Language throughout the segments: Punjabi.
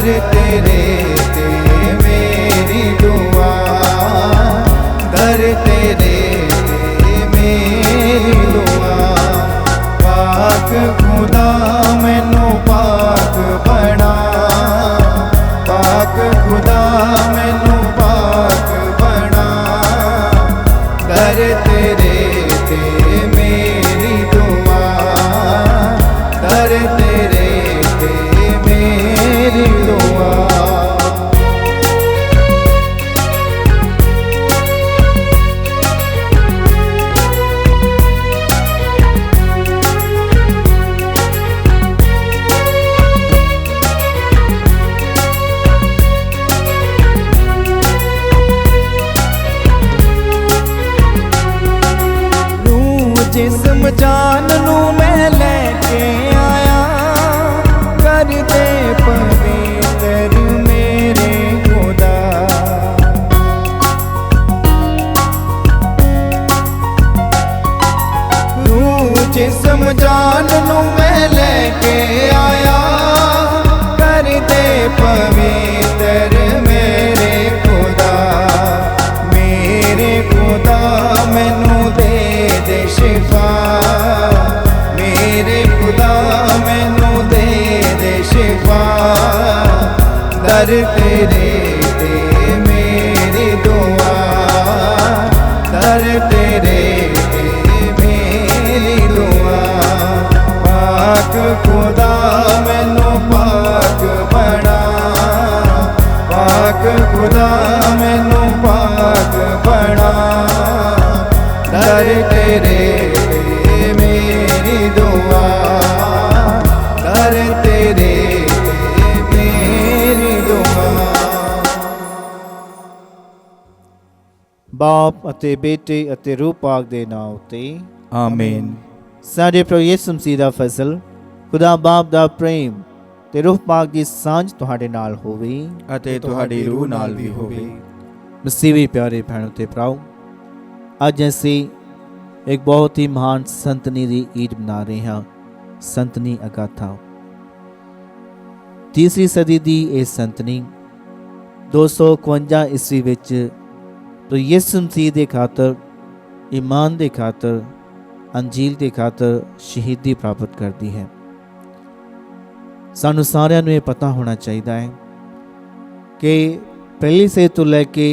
दर तेरे ते मेरी दुआ, दर तेरे ते मेरी दुआ। पाक खुदा मैनू पाक बना, पाक खुदा मैनू पाक बना, दर तेरे ते मेरी दुआ, दर तेरे ते मेरी दुआ। जिस्म जान नू मैं लेके आया, कर दे पवित्र मेरे खुदा। रूह जिस्म जान नू मैं लेके आया, कर दे पवित्र मेरे खुदा। मेरे खुदा मैनू दे शिफा, मेरे खुदा मैनू दे शिफा, दर तेरे ते मेरी दुआ, दर तेरे ते मेरी दुआ। पाक खुदा मैनू पाक बना, पाक खुदा मैनू पाक बना, दर तेरे ते मेरी दुआ, दर तेरे ते मेरी दुआ। बाप अते बेटे अते रूह पाक दे नाम उते आमीन। साडे प्रभु यीशु मसीह दा फजल, खुदा बाप दा प्रेम ते रूह पाक दी सांझ तुहाडे नाल होवे ਅਤੇ ਤੁਹਾਡੀ रूह नाल भी होवे। मसीह भी प्यारे भैणों ते भराओ, ਅੱਜ ਅਸੀਂ एक बहुत ही महान संतनी की ईद मना रहे हैं, संतनी अगाथा। तीसरी सदी की यह संतनी 251 ईस्वी विच तो यीशु मसीह के खातर, ईमान के खातर, अंजील के खातर शहीदी प्राप्त करती है। सानू सारिਆਂ ਨੂੰ ਇਹ पता होना चाहिए है कि पहली सदी तो लैके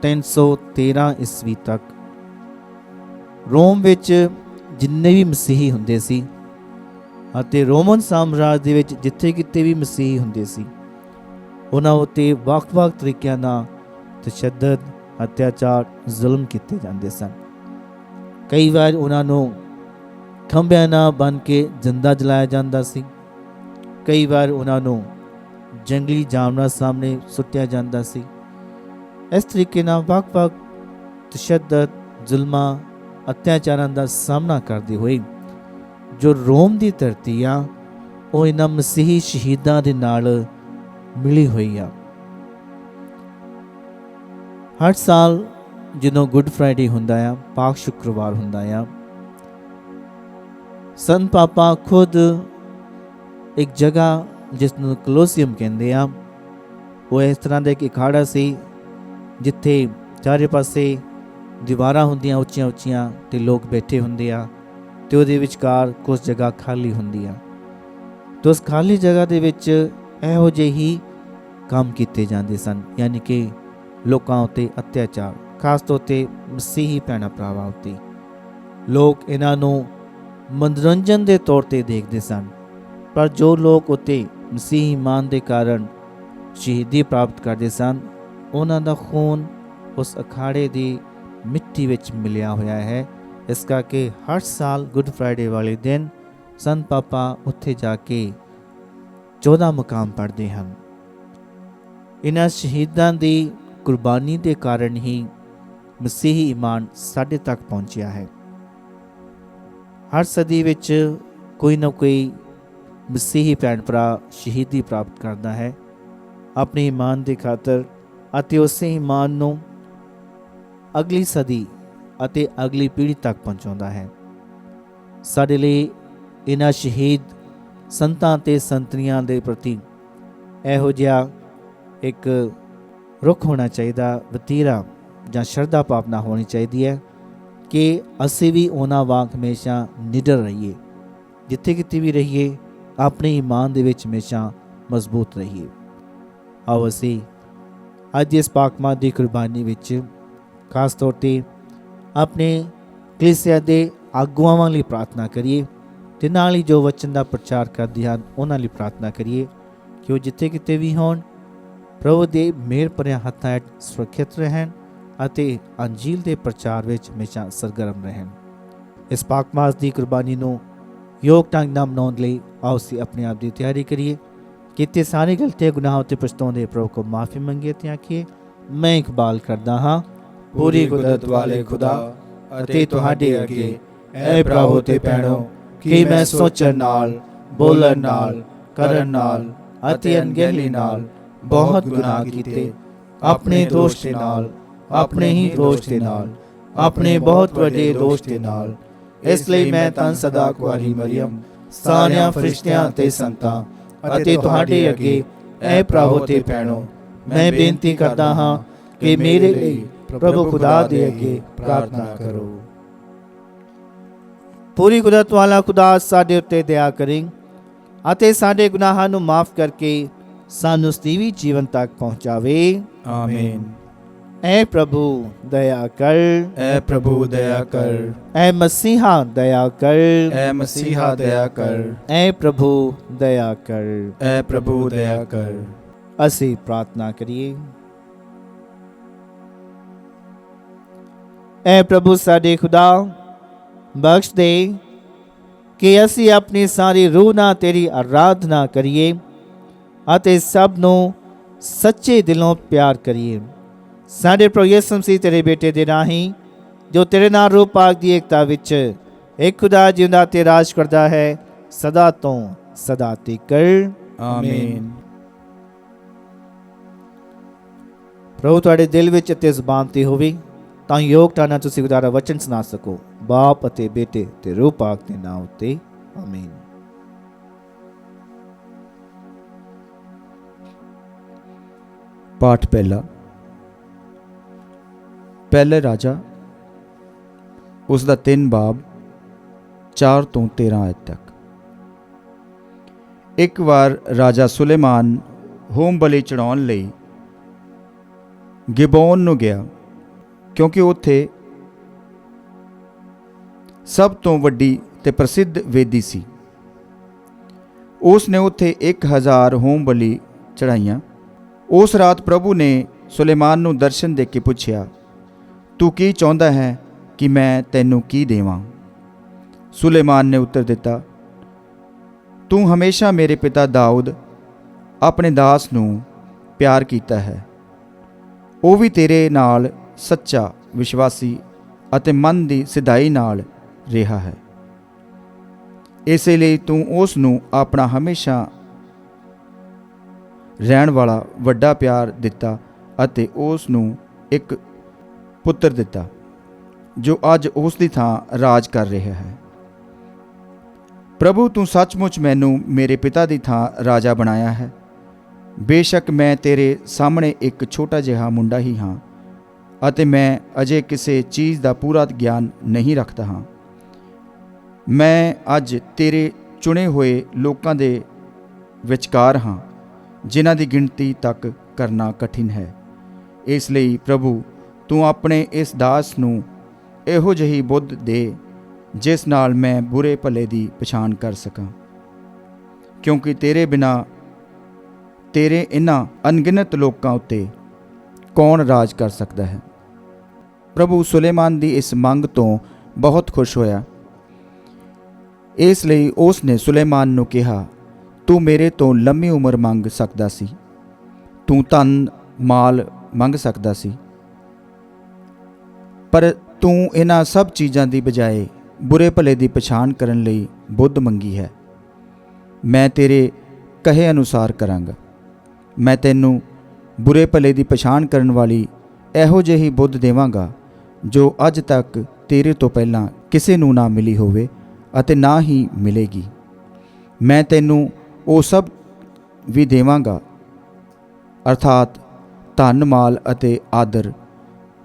313 ईस्वी तक रोम विच जिन्ने भी मसीही हुंदे सी ਅਤੇ रोमन साम्राज ਦੇ ਵਿੱਚ ਜਿੱਥੇ ਕਿਤੇ ਵੀ ਮਸੀਹੀ ਹੁੰਦੇ ਸੀ, ਉਹਨਾਂ ਉੱਤੇ ਵੱਖ-ਵੱਖ ਤਰੀਕਿਆਂ ਨਾਲ ਤਸ਼ੱਦਦ, ਅਤਿਆਚਾਰ, ਜ਼ੁਲਮ ਕੀਤੇ ਜਾਂਦੇ ਸਨ। ਕਈ ਵਾਰ ਉਹਨਾਂ ਨੂੰ ਖੰਭਿਆਂ ਨਾਲ ਬੰਨ੍ਹ ਕੇ ਜਿੰਦਾ ਜਲਾਇਆ ਜਾਂਦਾ ਸੀ, ਕਈ ਵਾਰ ਉਹਨਾਂ ਨੂੰ ਜੰਗਲੀ ਜਾਨਵਰਾਂ ਸਾਹਮਣੇ ਸੁੱਟਿਆ ਜਾਂਦਾ ਸੀ। ਇਸ ਤਰੀਕੇ ਨਾਲ ਵੱਖ-ਵੱਖ ਤਸ਼ੱਦਦ, ਜ਼ੁਲਮਾਂ, अत्याचारां दा सामना करते हुए जो रोम की धरती आ वो इन्हां मसीही शहीदां दे नाल मिली हुई आ। हर साल जदों गुड फ्राइडे हुंदा आ, पाक शुक्रवार हुंदा आ, संत पापा खुद एक जगह जिसनूं कलोसियम कहंदे आ, वो इस तरह का एक अखाड़ा सी जिथे चारे पासे दीवारां हुंदियां उच्चियां उच्चियां ते लोग बैठे हुंदे आ ते उहदे विचकार कुछ जगह खाली हुंदी आ। तो उस खाली जगह दे विच इहो ਜਿਹੇ ही काम कीते जांदे सन, यानी कि लोकां उत्ते अत्याचार, खास तौर ते मसीही भैणां भरावां उत्ते। लोग इन्हां नूं मनोरंजन के तौर पर देखते सन, पर जो लोग उत्ते मसीही ईमान के कारण शहीदी प्राप्त करते सन, उन्हां दा खून उस अखाड़े की मिट्टी विच मिलिया होया है। इस करके हर साल गुड फ्राइडे वाले दिन संत पापा उत्थे जाके 14 मुकाम पढ़ते हैं। इन्हां शहीदां दी कुर्बानी के कारण ही मसीही ईमान साडे तक पहुंचिया है। हर सदी विच कोई ना कोई मसीही भैण भरा शहीदी प्राप्त करता है अपने ईमान की खातर, अते उसे ईमान नूं अगली सदी ਅਤੇ अगली पीढ़ी तक पहुँचाता है। साडे लई इन्हां शहीद संतां ते संतनियां दे प्रति ਇਹੋ ਜਿਹਾ ਇੱਕ ਰੁਖ ਹੋਣਾ ਚਾਹੀਦਾ, ਵਤੀਰਾ ਜਾਂ ਸ਼ਰਧਾ ਭਾਵਨਾ ਹੋਣੀ ਚਾਹੀਦੀ ਹੈ ਕਿ ਅਸੀਂ ਵੀ ਉਹਨਾਂ ਵਾਂਗ ਹਮੇਸ਼ਾ ਨਿਡਰ ਰਹੀਏ, ਜਿੱਥੇ ਕਿਤੇ ਵੀ ਰਹੀਏ ਆਪਣੇ ਈਮਾਨ ਦੇ ਵਿੱਚ ਹਮੇਸ਼ਾ ਮਜ਼ਬੂਤ ਰਹੀਏ। ਆਓ ਅਸੀਂ ਅੱਜ ਇਸ ਪਾਕਮਾਂ ਦੀ ਕੁਰਬਾਨੀ ਵਿੱਚ ਖਾਸ ਤੌਰ 'ਤੇ ਆਪਣੇ ਕਲੀਸਿਆ ਦੇ ਆਗੂਆਂ ਲਈ ਪ੍ਰਾਰਥਨਾ ਕਰੀਏ ਅਤੇ ਨਾਲ ਹੀ ਜੋ ਵਚਨ ਦਾ ਪ੍ਰਚਾਰ ਕਰਦੇ ਹਨ ਉਹਨਾਂ ਲਈ ਪ੍ਰਾਰਥਨਾ ਕਰੀਏ ਕਿ ਉਹ ਜਿੱਥੇ ਕਿਤੇ ਵੀ ਹੋਣ ਪ੍ਰਭੂ ਦੇ ਮਿਹਰ ਭਰਿਆ ਹੱਥਾਂ ਹੇਠ ਸੁਰੱਖਿਅਤ ਰਹਿਣ ਅਤੇ ਅੰਜੀਲ ਦੇ ਪ੍ਰਚਾਰ ਵਿੱਚ ਹਮੇਸ਼ਾ ਸਰਗਰਮ ਰਹਿਣ। ਇਸ ਪਾਕਮਾਸ ਦੀ ਕੁਰਬਾਨੀ ਨੂੰ ਯੋਗ ਢੰਗ ਨਾਲ ਮਨਾਉਣ ਲਈ ਆਓ ਅਸੀਂ ਆਪਣੇ ਆਪ ਦੀ ਤਿਆਰੀ ਕਰੀਏ, ਕੀਤੇ ਸਾਰੇ ਗਲਤੀ ਗੁਨਾਹਾਂ ਤੇ ਪਛਤਾਉਂਦੇ ਪ੍ਰਭੂ ਕੋ ਮਾਫੀ ਮੰਗੀਏ ਤੇ ਆਖੀਏ, ਮੈਂ ਇਕਬਾਲ ਕਰਦਾ ਹਾਂ ਪੂਰੀ ਕੁਦਰਤ ਵਾਲੇ ਖੁਦਾ ਅਤੇ ਤੁਹਾਡੇ ਅੱਗੇ ਐ ਪ੍ਰਭੂ ਤੇ ਭੈਣੋ ਕਿ ਮੈਂ ਸੋਚਣ ਨਾਲ, ਬੋਲਣ ਨਾਲ, ਕਰਨ ਨਾਲ ਅਤੇ ਅਣਗਹਿਲੀ ਨਾਲ ਬਹੁਤ ਗੁਨਾਹ ਕੀਤੇ, ਆਪਣੇ ਦੋਸ਼ ਦੇ ਨਾਲ, ਆਪਣੇ ਹੀ ਦੋਸ਼ ਦੇ ਨਾਲ, ਆਪਣੇ ਬਹੁਤ ਵੱਡੇ ਦੋਸ਼ ਦੇ ਨਾਲ। ਇਸ ਲਈ ਮੈਂ ਤਾਂ ਸਦਾ ਕੁਆਰੀ ਮਰੀਮ, ਸਾਰਿਆਂ ਫਰਿਸ਼ਤਿਆਂ ਤੇ ਸੰਤਾਂ ਅਤੇ ਤੁਹਾਡੇ ਅੱਗੇ ਐ ਪ੍ਰਭੂ ਤੇ ਭੈਣੋ ਮੈਂ ਬੇਨਤੀ ਕਰਦਾ ਹਾਂ ਕਿ ਮੇਰੇ ਲਈ ਪ੍ਰਭੂ ਖੁਦਾ ਦੇ ਅੱਗੇ ਪ੍ਰਾਰਥਨਾ ਕਰੋ। ਪੂਰੀ ਕੁਦਰਤ ਵਾਲਾ ਖੁਦਾ ਸਾਡੇ ਉੱਤੇ ਦਇਆ ਕਰੇ ਅਤੇ ਸਾਡੇ ਗੁਨਾਹਾਂ ਨੂੰ ਮਾਫ ਕਰਕੇ ਸਾਨੂੰ ਸਤੀਵੀ ਜੀਵਨ ਤੱਕ ਪਹੁੰਚਾਵੇ। ਆਮੀਨ। ਐ ਪ੍ਰਭੂ ਦਇਆ ਕਰ, ਐ ਪ੍ਰਭੂ ਦਇਆ ਕਰ, ਐ ਮਸੀਹਾ ਦਇਆ ਕਰ, ਐ ਮਸੀਹਾ ਦਇਆ ਕਰ, ਐ ਪ੍ਰਭੂ ਦਇਆ ਕਰ, ਐ ਪ੍ਰਭੂ ਦਇਆ ਕਰ। ਅਸੀਂ ਪ੍ਰਾਰਥਨਾ ਕਰੀਏ। ਐ ਪ੍ਰਭੂ ਸਾਡੇ ਖੁਦਾ, ਬਖਸ਼ ਦੇ ਕਿ ਅਸੀਂ ਆਪਣੀ ਸਾਰੀ ਰੂਹ ਨਾਲ ਤੇਰੀ ਆਰਾਧਨਾ ਕਰੀਏ ਅਤੇ ਸਭ ਨੂੰ ਸੱਚੇ ਦਿਲੋਂ ਪਿਆਰ ਕਰੀਏ। ਸਾਡੇ ਪ੍ਰਭੂ ਯਿਸੂ ਮਸੀਹ ਤੇਰੇ ਬੇਟੇ ਦੇ ਰਾਹੀਂ, ਜੋ ਤੇਰੇ ਨਾਲ ਰੂਹ ਪਾਕ ਦੀ ਏਕਤਾ ਵਿੱਚ ਇੱਕ ਖੁਦਾ ਜਿਉਂਦਾ ਤੇ ਰਾਜ ਕਰਦਾ ਹੈ ਸਦਾ ਤੋਂ ਸਦਾ ਤੱਕ। ਆਮੀਨ। ਪ੍ਰਭੂ ਤੁਹਾਡੇ ਦਿਲ ਵਿੱਚ ਅਤੇ ਜ਼ੁਬਾਨ ਤੇ ਹੋਵੇ ਤਾਂ ਯੋਗਤਾ ਨਾਲ ਤੁਸੀਂ ਖੁਦਾ ਦਾ ਵਚਨ ਸੁਣਾ ਸਕੋ। ਬਾਪ ਅਤੇ ਬੇਟੇ ਤੇ ਰੂਹ ਪਾਕ ਦੇ ਨਾਮ ਉੱਤੇ ਆਮੀਨ। ਪਾਠ ਪਹਿਲਾ। ਪਹਿਲੇ ਰਾਜਾ ਉਸ ਦਾ 3 ਬਾਬ 4 ਤੋਂ 13 ਆਇਤ ਤੱਕ। ਇੱਕ ਵਾਰ ਰਾਜਾ ਸੁਲੇਮਾਨ ਹੋਮ ਬਲੀ ਚੜਾਉਣ ਲਈ ਗਿਬੋਨ ਨੂੰ ਗਿਆ, ਕਿਉਂਕਿ ਉੱਥੇ ਸਭ ਤੋਂ ਵੱਡੀ ਤੇ ਪ੍ਰਸਿੱਧ ਵੇਦੀ ਸੀ। ਉਸ ਨੇ ਉੱਥੇ 1000 ਹੋਮ ਬਲੀ ਚੜਾਈਆਂ। ਉਸ ਰਾਤ ਪ੍ਰਭੂ ਨੇ ਸੁਲੇਮਾਨ ਨੂੰ ਦਰਸ਼ਨ ਦੇ ਕੇ ਪੁੱਛਿਆ, ਤੂੰ ਕੀ ਚਾਹੁੰਦਾ ਹੈ ਕਿ ਮੈਂ ਤੈਨੂੰ ਕੀ ਦੇਵਾਂ? ਸੁਲੇਮਾਨ ਨੇ ਉੱਤਰ ਦਿੱਤਾ, ਤੂੰ ਹਮੇਸ਼ਾ ਮੇਰੇ ਪਿਤਾ ਦਾਊਦ ਆਪਣੇ ਦਾਸ ਨੂੰ ਪਿਆਰ ਕੀਤਾ ਹੈ। ਉਹ ਵੀ ਤੇਰੇ ਨਾਲ ਸੱਚਾ, ਵਿਸ਼ਵਾਸੀ ਅਤੇ ਮਨ ਦੀ ਸਿਧਾਈ ਨਾਲ ਰਿਹਾ ਹੈ। ਇਸੇ ਲਈ ਤੂੰ ਉਸ ਨੂੰ ਆਪਣਾ ਹਮੇਸ਼ਾ ਰਹਿਣ ਵਾਲਾ ਵੱਡਾ ਪਿਆਰ ਦਿੱਤਾ ਅਤੇ ਉਸ ਨੂੰ ਇੱਕ ਪੁੱਤਰ ਦਿੱਤਾ ਜੋ ਅੱਜ ਉਸ ਦੀ ਥਾਂ ਰਾਜ ਕਰ ਰਿਹਾ ਹੈ। ਪ੍ਰਭੂ, ਤੂੰ ਸੱਚਮੁੱਚ ਮੈਨੂੰ ਮੇਰੇ ਪਿਤਾ ਦੀ ਥਾਂ ਰਾਜਾ ਬਣਾਇਆ ਹੈ। ਬੇਸ਼ੱਕ ਮੈਂ ਤੇਰੇ ਸਾਹਮਣੇ ਇੱਕ ਛੋਟਾ ਜਿਹਾ ਮੁੰਡਾ ਹੀ ਹਾਂ ਅਤੇ ਮੈਂ ਅਜੇ ਕਿਸੇ ਚੀਜ਼ ਦਾ ਪੂਰਾ ਗਿਆਨ ਨਹੀਂ ਰੱਖਦਾ ਹਾਂ। ਮੈਂ ਅੱਜ ਤੇਰੇ ਚੁਣੇ ਹੋਏ ਲੋਕਾਂ ਦੇ ਵਿਚਕਾਰ ਹਾਂ, ਜਿਨ੍ਹਾਂ ਦੀ ਗਿਣਤੀ ਤੱਕ ਕਰਨਾ ਕਠਿਨ ਹੈ। ਇਸ ਲਈ ਪ੍ਰਭੂ, ਤੂੰ ਆਪਣੇ ਇਸ ਦਾਸ ਨੂੰ ਇਹੋ ਜਿਹੀ ਬੁੱਧ ਦੇ ਜਿਸ ਨਾਲ ਮੈਂ ਬੁਰੇ ਭਲੇ ਦੀ ਪਛਾਣ ਕਰ ਸਕਾਂ, ਕਿਉਂਕਿ ਤੇਰੇ ਬਿਨਾਂ ਤੇਰੇ ਇਹਨਾਂ ਅਣਗਿਣਤ ਲੋਕਾਂ ਉੱਤੇ ਕੌਣ ਰਾਜ ਕਰ ਸਕਦਾ ਹੈ? ਪ੍ਰਭੂ ਸੁਲੇਮਾਨ ਦੀ ਇਸ ਮੰਗ ਤੋਂ ਬਹੁਤ ਖੁਸ਼ ਹੋਇਆ। ਇਸ ਲਈ ਉਸ ਨੇ ਸੁਲੇਮਾਨ ਨੂੰ ਕਿਹਾ, ਤੂੰ ਮੇਰੇ ਤੋਂ ਲੰਮੀ ਉਮਰ ਮੰਗ ਸਕਦਾ ਸੀ, ਤੂੰ ਧਨ ਮਾਲ ਮੰਗ ਸਕਦਾ ਸੀ, ਪਰ ਤੂੰ ਇਹਨਾਂ ਸਭ ਚੀਜ਼ਾਂ ਦੀ ਬਜਾਏ ਬੁਰੇ ਭਲੇ ਦੀ ਪਛਾਣ ਕਰਨ ਲਈ ਬੁੱਧ ਮੰਗੀ ਹੈ। ਮੈਂ ਤੇਰੇ ਕਹੇ ਅਨੁਸਾਰ ਕਰਾਂਗਾ। ਮੈਂ ਤੈਨੂੰ ਬੁਰੇ ਭਲੇ ਦੀ ਪਛਾਣ ਕਰਨ ਵਾਲੀ ਇਹੋ ਜਿਹੀ ਬੁੱਧ ਦੇਵਾਂਗਾ ਜੋ ਅੱਜ ਤੱਕ ਤੇਰੇ ਤੋਂ ਪਹਿਲਾਂ ਕਿਸੇ ਨੂੰ ਨਾ ਮਿਲੀ ਹੋਵੇ ਅਤੇ ਨਾ ਹੀ ਮਿਲੇਗੀ। ਮੈਂ ਤੈਨੂੰ ਉਹ ਸਭ ਵੀ ਦੇਵਾਂਗਾ ਅਰਥਾਤ ਧਨ ਮਾਲ ਅਤੇ ਆਦਰ,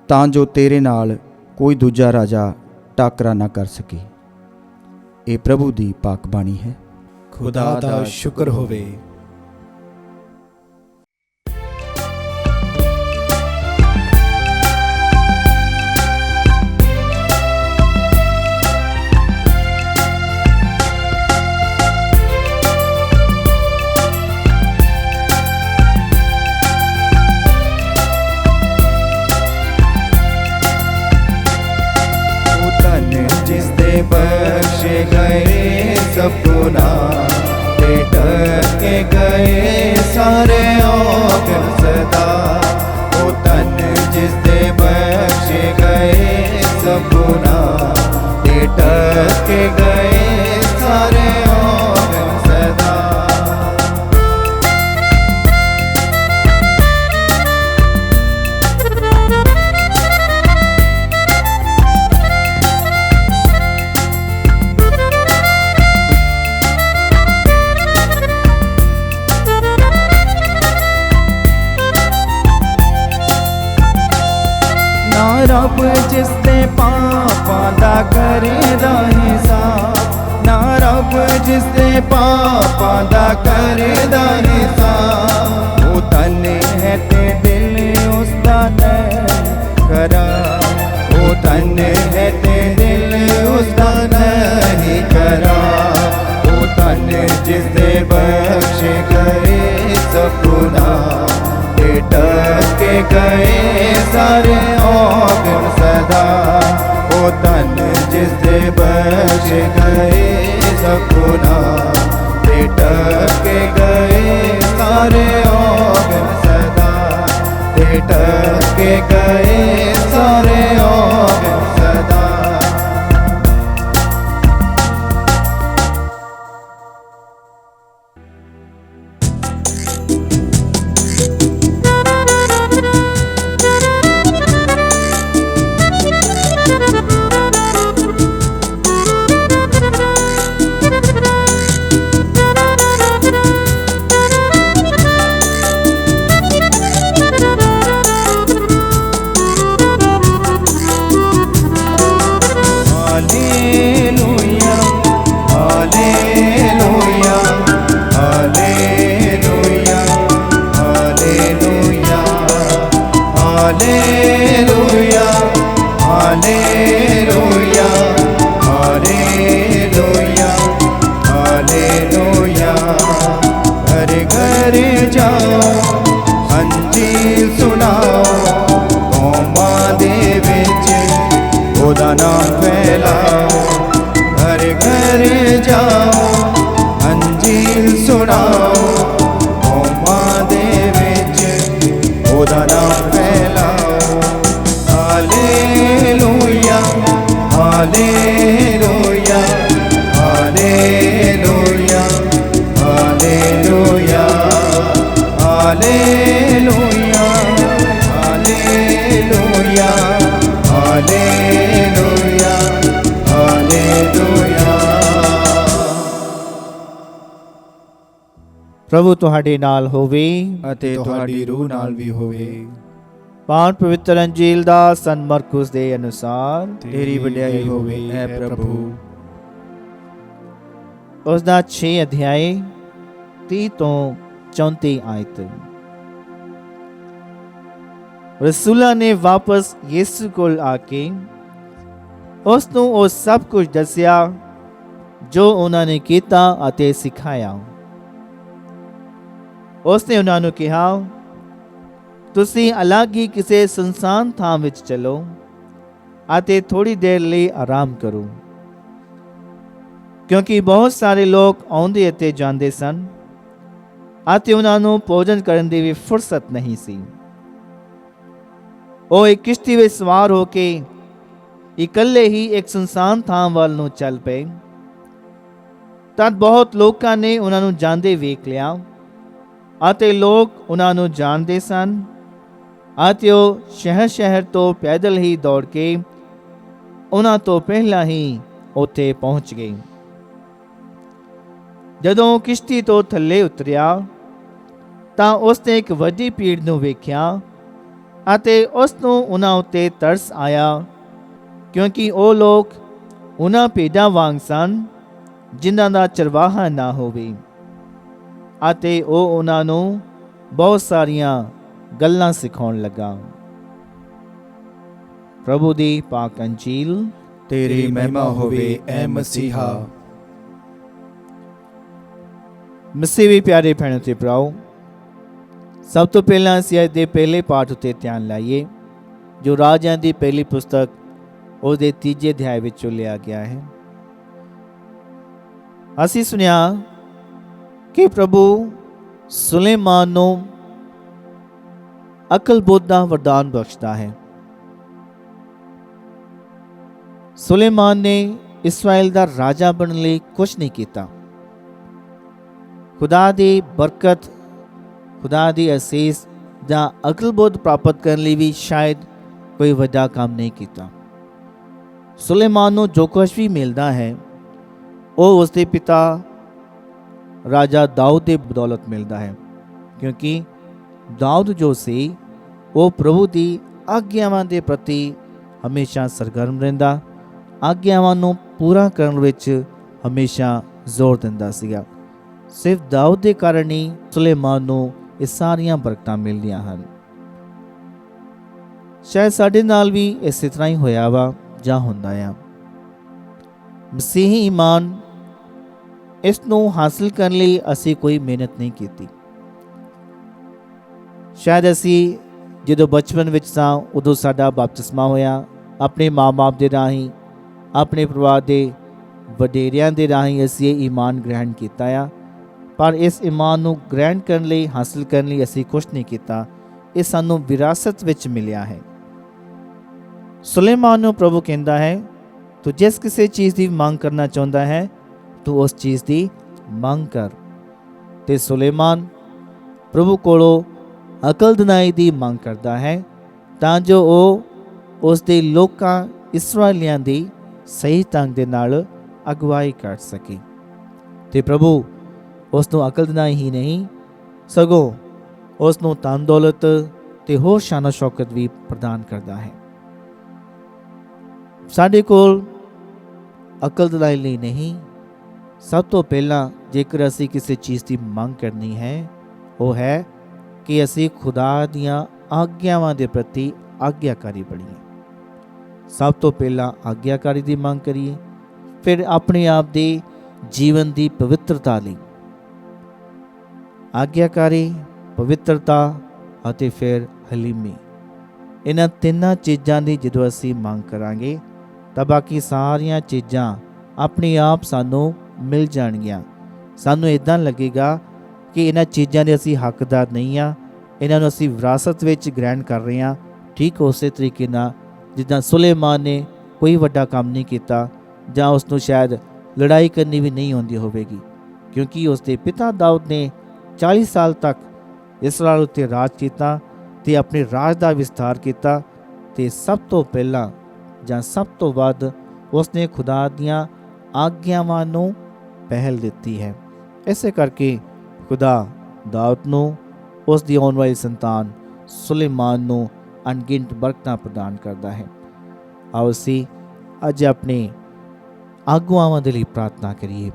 ਤਾਂ ਜੋ ਤੇਰੇ ਨਾਲ ਕੋਈ ਦੂਜਾ ਰਾਜਾ ਟਾਕਰਾ ਨਾ ਕਰ ਸਕੇ। ਇਹ ਪ੍ਰਭੂ ਦੀ ਪਾਕ ਬਾਣੀ ਹੈ। ਖੁਦਾ ਦਾ ਸ਼ੁਕਰ ਹੋਵੇ। जिसने बख्शे गए सब गुनाह, ते ढके गए सारे औगण सदा। वो तन जिसने बख्शे गए सब गुनाह, ते ढके गए सारे औगण सदा। रब जिसने पापां दा करेदा हिसाब, ना रब जिसने पापां दा करेदा हिसाब। वो तन है ते दिल उसदा नहीं करा, वो तन है ते दिल उसदा नहीं करा। वो तन जिसने बख्शे गए सब गुनाह, ढके गए सारे औगण सदा। वो तन जिसने बख्शे गए सब गुनाह, ढके गए सारे औगण सदा। ढके गए सारे औगण सदा। ਪ੍ਰਭੂ ਤੁਹਾਡੇ ਨਾਲ ਹੋਵੇ ਅਤੇ ਤੁਹਾਡੀ ਰੂਹ ਨਾਲ ਵੀ ਹੋਵੇ। ਪਾਵਨ ਪਵਿੱਤਰ ਅੰਜੀਲ ਦਾ ਸੰਤ ਮਰਕੁਸ ਦੇ ਅਨੁਸਾਰ ਤੇਰੀ ਵਡਿਆਈ ਹੋਵੇ ਐ ਪ੍ਰਭੂ। ਉਸ ਦਾ 6 ਅਧਿਆਏ 30 ਤੋਂ 34 ਆਇਤ। ਰਸੂਲਾਂ ਨੇ ਵਾਪਸ ਯਿਸੂ ਕੋਲ ਆ ਕੇ ਉਸ ਨੂੰ ਉਹ ਸਭ ਕੁਝ ਦੱਸਿਆ ਜੋ ਉਹਨਾਂ ਨੇ ਕੀਤਾ ਅਤੇ ਸਿਖਾਇਆ। ਉਸ ਨੇ ਉਹਨਾਂ ਨੂੰ ਕਿਹਾ, ਤੁਸੀਂ ਅਲੱਗ ਹੀ ਕਿਸੇ ਸੁਨਸਾਨ ਥਾਂ ਵਿੱਚ ਚਲੋ ਅਤੇ ਥੋੜੀ ਦੇਰ ਲਈ ਆਰਾਮ ਕਰੋ, ਕਿਉਂਕਿ ਬਹੁਤ ਸਾਰੇ ਲੋਕ ਆਉਂਦੇ ਅਤੇ ਜਾਂਦੇ ਸਨ ਅਤੇ ਉਹਨਾਂ ਨੂੰ ਭੋਜਨ ਕਰਨ ਦੀ ਵੀ ਫੁਰਸਤ ਨਹੀਂ ਸੀ। ਉਹ ਇੱਕ ਕਿਸ਼ਤੀ ਵਿੱਚ ਸਵਾਰ ਹੋ ਕੇ ਇਕੱਲੇ ਹੀ ਇੱਕ ਸੁਨਸਾਨ ਥਾਂ ਵੱਲ ਨੂੰ ਚੱਲ ਪਏ। ਤਦ ਬਹੁਤ ਲੋਕਾਂ ਨੇ ਉਹਨਾਂ ਨੂੰ ਜਾਂਦੇ ਵੇਖ ਲਿਆ ਅਤੇ ਲੋਕ ਉਹਨਾਂ ਨੂੰ ਜਾਣਦੇ ਸਨ ਅਤੇ ਉਹ ਸ਼ਹਿਰ ਤੋਂ ਪੈਦਲ ਹੀ ਦੌੜ ਕੇ ਉਹਨਾਂ ਤੋਂ ਪਹਿਲਾਂ ਹੀ ਉੱਥੇ ਪਹੁੰਚ ਗਏ। ਜਦੋਂ ਕਿਸ਼ਤੀ ਤੋਂ ਥੱਲੇ ਉਤਰਿਆ ਤਾਂ ਉਸਨੇ ਇੱਕ ਵੱਡੀ ਭੀੜ ਨੂੰ ਵੇਖਿਆ ਅਤੇ ਉਸ ਨੂੰ ਉਹਨਾਂ ਉੱਤੇ ਤਰਸ ਆਇਆ, ਕਿਉਂਕਿ ਉਹ ਲੋਕ ਉਹਨਾਂ ਭੇਡਾਂ ਵਾਂਗ ਸਨ ਜਿਨ੍ਹਾਂ ਦਾ ਚਰਵਾਹਾ ਨਾ ਹੋਵੇ। ਅਤੇ ਉਹ ਉਹਨਾਂ ਨੂੰ ਬਹੁਤ ਸਾਰੀਆਂ ਗੱਲਾਂ ਸਿਖਾਉਣ ਲੱਗਾ। ਪ੍ਰਭੂ ਦੀ ਪਾਕ ਅੰਜੀਲ। ਤੇਰੀ ਮਹਿਮਾ ਹੋਵੇ ਐ ਮਸੀਹਾ। ਮਸੀਹੀ ਪਿਆਰੇ ਭੈਣੋ ਤੇ ਭਰਾਓ, ਸਭ ਤੋਂ ਪਹਿਲਾਂ ਅਸੀਂ ਅੱਜ ਦੇ ਪਹਿਲੇ ਪਾਠ ਉੱਤੇ ਧਿਆਨ ਲਾਈਏ, ਜੋ ਰਾਜਿਆਂ ਦੀ ਪਹਿਲੀ ਪੁਸਤਕ ਉਹਦੇ 3 ਅਧਿਆਇ ਵਿੱਚੋਂ ਲਿਆ ਗਿਆ ਹੈ। ਅਸੀਂ ਸੁਣਿਆ ਕਿ ਪ੍ਰਭੂ ਸੁਲੇਮਾਨ ਨੂੰ ਅਕਲ ਬੁੱਧ ਦਾ ਵਰਦਾਨ ਬਖਸ਼ਦਾ ਹੈ। ਸੁਲੇਮਾਨ ਨੇ ਇਸਰਾਇਲ ਦਾ ਰਾਜਾ ਬਣਨ ਲਈ ਕੁਝ ਨਹੀਂ ਕੀਤਾ। ਖੁਦਾ ਦੀ ਬਰਕਤ, ਖੁਦਾ ਦੀ ਅਸੀਸ ਜਾਂ ਅਕਲ ਬੁੱਧ ਪ੍ਰਾਪਤ ਕਰਨ ਲਈ ਵੀ ਸ਼ਾਇਦ ਕੋਈ ਵੱਡਾ ਕੰਮ ਨਹੀਂ ਕੀਤਾ। ਸੁਲੇਮਾਨ ਨੂੰ ਜੋ ਕੁਝ ਵੀ ਮਿਲਦਾ ਹੈ ਉਹ ਉਸਦੇ ਪਿਤਾ ਰਾਜਾ ਦਾਊਦ ਦੇ ਬਦੌਲਤ ਮਿਲਦਾ ਹੈ, ਕਿਉਂਕਿ ਦਾਊਦ ਜੋ ਸੀ ਉਹ ਪ੍ਰਭੂ ਦੀ ਆਗਿਆਵਾਂ ਦੇ ਪ੍ਰਤੀ ਹਮੇਸ਼ਾ ਸਰਗਰਮ ਰਹਿੰਦਾ, ਆਗਿਆਵਾਂ ਨੂੰ ਪੂਰਾ ਕਰਨ ਵਿੱਚ ਹਮੇਸ਼ਾ ਜ਼ੋਰ ਦਿੰਦਾ ਸੀਗਾ। ਸਿਰਫ ਦਾਊਦ ਦੇ ਕਾਰਨ ਹੀ ਸੁਲੇਮਾਨ ਨੂੰ ਇਹ ਸਾਰੀਆਂ ਬਰਕਤਾਂ ਮਿਲਦੀਆਂ ਹਨ। ਸ਼ਾਇਦ ਸਾਡੇ ਨਾਲ ਵੀ ਇਸੇ ਤਰ੍ਹਾਂ ਹੀ ਹੋਇਆ ਵਾ ਜਾਂ ਹੁੰਦਾ ਆ। ਮਸੀਹੀ ਈਮਾਨ, ਇਸ ਨੂੰ ਹਾਸਲ ਕਰਨ ਲਈ ਅਸੀਂ ਕੋਈ ਮਿਹਨਤ ਨਹੀਂ ਕੀਤੀ। ਸ਼ਾਇਦ ਅਸੀਂ ਜਦੋਂ ਬਚਪਨ ਵਿੱਚ ਸਾਂ ਉਦੋਂ ਸਾਡਾ ਬਪਤਿਸਮਾ ਹੋਇਆ, ਆਪਣੇ ਮਾਂ-ਬਾਪ ਦੇ ਰਾਹੀਂ, ਆਪਣੇ ਪਰਿਵਾਰ ਦੇ ਵਡੇਰਿਆਂ ਦੇ ਰਾਹੀਂ ਅਸੀਂ ਇਹ ਈਮਾਨ ਗ੍ਰਹਿਣ ਕੀਤਾ ਆ। ਪਰ ਇਸ ਈਮਾਨ ਨੂੰ ਗ੍ਰਹਿਣ ਕਰਨ ਲਈ, ਹਾਸਲ ਕਰਨ ਲਈ ਅਸੀਂ ਕੁਛ ਨਹੀਂ ਕੀਤਾ। ਇਹ ਸਾਨੂੰ ਵਿਰਾਸਤ ਵਿੱਚ ਮਿਲਿਆ ਹੈ। ਸੁਲੇਮਾਨ ਨੂੰ ਪ੍ਰਭੂ ਕਹਿੰਦਾ ਹੈ, ਤੂੰ ਜਿਸ ਕਿਸੇ ਚੀਜ਼ ਦੀ ਮੰਗ ਕਰਨਾ ਚਾਹੁੰਦਾ ਹੈ ਤੂੰ ਉਸ ਚੀਜ਼ ਦੀ ਮੰਗ ਕਰ। ਤੇ ਸੁਲੇਮਾਨ ਪ੍ਰਭੂ ਕੋਲੋਂ ਅਕਲ ਦਿਨਾਈ ਦੀ ਮੰਗ ਕਰਦਾ ਹੈ ਤਾਂ ਜੋ ਉਹ ਉਸ ਦੇ ਲੋਕਾਂ ਇਸਰਾਏਲੀਆਂ ਦੀ ਸਹੀ ਢੰਗ ਦੇ ਨਾਲ ਅਗਵਾਈ ਕਰ ਸਕੇ। ਤੇ ਪ੍ਰਭੂ ਉਸ ਨੂੰ ਅਕਲ ਦਿਨਾਈ ਹੀ ਨਹੀਂ, ਸਗੋਂ ਉਸ ਨੂੰ ਧਨ ਦੌਲਤ ਤੇ ਹੋਰ ਸ਼ਾਨ ਸ਼ੌਕਤ ਵੀ ਪ੍ਰਦਾਨ ਕਰਦਾ ਹੈ। ਸਾਡੇ ਕੋਲ ਅਕਲ ਦਿਲਾਈ ਲਈ ਨਹੀਂ, ਸਭ ਤੋਂ ਪਹਿਲਾਂ ਜੇਕਰ ਅਸੀਂ ਕਿਸੇ ਚੀਜ਼ ਦੀ ਮੰਗ ਕਰਨੀ ਹੈ ਉਹ ਹੈ ਕਿ ਅਸੀਂ ਖੁਦਾ ਦੀਆਂ ਆਗਿਆਵਾਂ ਦੇ ਪ੍ਰਤੀ ਆਗਿਆਕਾਰੀ ਬਣੀਏ। ਸਭ ਤੋਂ ਪਹਿਲਾਂ ਆਗਿਆਕਾਰੀ ਦੀ ਮੰਗ ਕਰੀਏ, ਫਿਰ ਆਪਣੇ ਆਪ ਦੇ ਜੀਵਨ ਦੀ ਪਵਿੱਤਰਤਾ ਲਈ ਆਗਿਆਕਾਰੀ, ਪਵਿੱਤਰਤਾ ਅਤੇ ਫਿਰ ਹਲੀਮੀ। ਇਹਨਾਂ ਤਿੰਨਾਂ ਚੀਜ਼ਾਂ ਦੀ ਜਦੋਂ ਅਸੀਂ ਮੰਗ ਕਰਾਂਗੇ ਤਾਂ ਬਾਕੀ ਸਾਰੀਆਂ ਚੀਜ਼ਾਂ ਆਪਣੇ ਆਪ ਸਾਨੂੰ ਮਿਲ ਜਾਣਗੀਆਂ। ਸਾਨੂੰ ਇਦਾਂ ਲੱਗੇਗਾ ਕਿ ਇਹਨਾਂ ਚੀਜ਼ਾਂ ਦੇ ਅਸੀਂ ਹੱਕਦਾਰ ਨਹੀਂ ਆ, ਇਹਨਾਂ ਨੂੰ ਅਸੀਂ ਵਿਰਾਸਤ ਵਿੱਚ ਗ੍ਰਹਿਣ ਕਰ ਰਹੇ ਹਾਂ। ਠੀਕ ਉਸੇ ਤਰੀਕੇ ਨਾਲ ਜਿੱਦਾਂ ਸੁਲੇਮਾਨ ਨੇ ਕੋਈ ਵੱਡਾ ਕੰਮ ਨਹੀਂ ਕੀਤਾ ਜਾਂ ਉਸ ਨੂੰ ਸ਼ਾਇਦ ਲੜਾਈ ਕਰਨੀ ਵੀ ਨਹੀਂ ਆਉਂਦੀ ਹੋਵੇਗੀ, ਕਿਉਂਕਿ ਉਸ ਦੇ ਪਿਤਾ ਦਾਊਦ ਨੇ 40 ਸਾਲ ਤੱਕ ਇਸਰਾਏਲ ਉੱਤੇ ਰਾਜ ਕੀਤਾ ਤੇ ਆਪਣੇ ਰਾਜ ਦਾ ਵਿਸਥਾਰ ਕੀਤਾ। ਤੇ ਸਭ ਤੋਂ ਪਹਿਲਾਂ ਜਾਂ ਸਭ ਤੋਂ ਵੱਧ ਉਸਨੇ ਖੁਦਾ ਦੀਆਂ ਆਗਿਆਵਾਂ ਨੂੰ ਪਹਿਲ ਦਿੱਤੀ ਹੈ। ਇਸੇ ਕਰਕੇ ਖੁਦਾ ਦਾਊਦ ਨੂੰ, ਉਸ ਦੀ ਆਉਣ ਵਾਲੀ ਸੰਤਾਨ ਸੁਲੇਮਾਨ ਨੂੰ ਅਣਗਿਣਤ ਬਰਕਤਾਂ ਪ੍ਰਦਾਨ ਕਰਦਾ ਹੈ। ਆਓ ਅਸੀਂ ਅੱਜ ਆਪਣੇ ਆਗੂਆਵਾਂ ਦੇ ਲਈ ਪ੍ਰਾਰਥਨਾ ਕਰੀਏ।